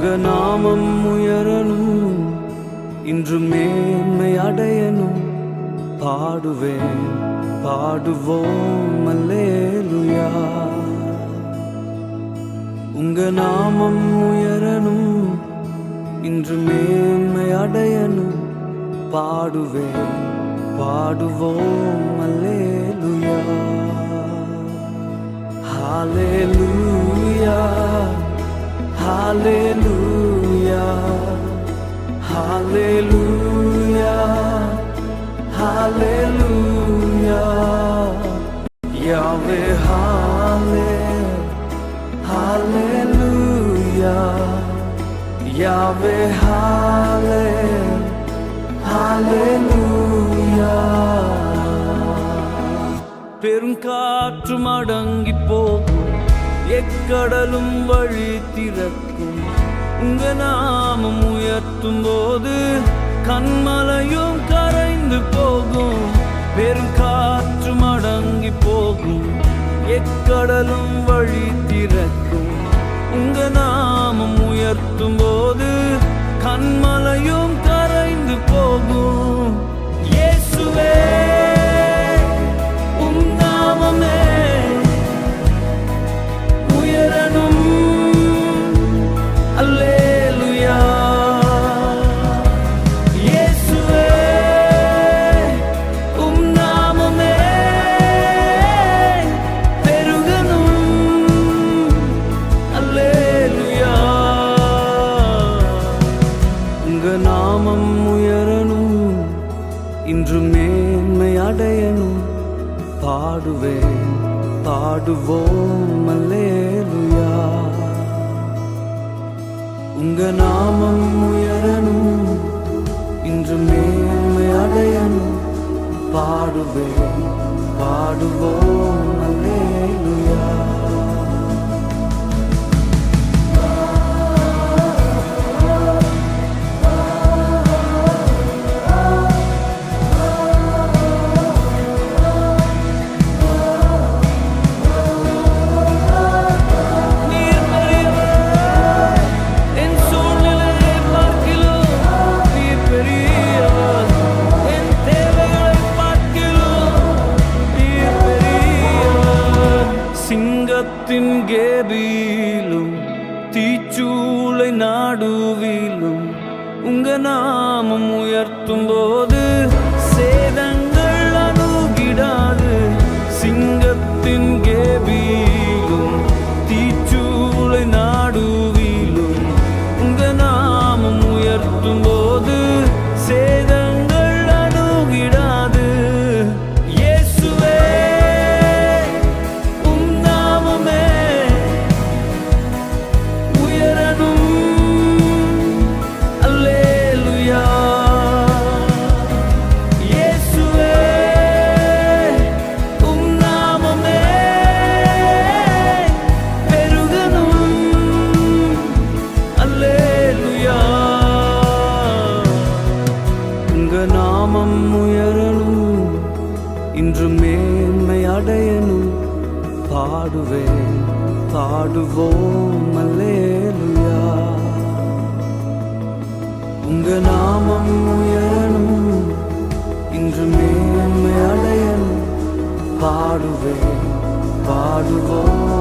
உங்க நாமம் உயரணும், இன்று மேன்மை அடையணும். பாடுவேன் பாடுவோம் அல்லேலூயா. உங்க நாமம் உயரணும், இன்று மேன்மை அடையணும். பாடுவேன் பாடுவோம் அல்லேலூயா. ஹல்லேலூயா ஹல்லேலூயா ஹல்லேலூயா ஹல்லேலூயா. யாவே ஹல்லேலூயா யாவே ஹல்லேலூயா. பெருங்காற்றும் அடங்கி போகும், எக்கடலும் வழி திறக்கும். உங்க நாமம் உயர்த்தும் போது கண்மலையும் கரைந்து போகும். பெருங்காற்றும் அடங்கி போகும், எக்கடலும் வழி திறக்கும். உங்க நாமம் உயர்த்தும் போது கண்மலையும் கரைந்து போகும். இயேசுவே உம் நாமமே உயரணும். அல்லேலூயா. இயேசுவே உம் நாமமே பெருகணும். அல்லேலூயா. உங்க நாமம் உயரணும், இன்று மேன்மை அடையணும். பாடுவேன் பாடுவோம் அல்லேலூயா. உங்க நாமம் உயரணும், இன்று மேன்மை அடையணும். பாடுவேன் பாடுவோம் அல்லேலூயா. சிங்கத்தின் கேபிலும் தீச்சூளை நாடுவிலும் உங்க நாமம் உயர்த்தும் போது சேதங்கள் அணுகிடாது. சிங்கத்தின் கேபிலும் தீச்சூளை நாடுவிலும் உங்க நாமம் உயர்த்தும் போது சேதங்கள் அணுகிடாது. நாமம் உயரணும், இன்று மேன்மை அடையணும். பாடுவேன் பாடுவோம் அல்லேலூயா. உங்க நாமம் உயரணும், இன்று மேன்மை அடையணும். பாடுவேன் பாடுவோம்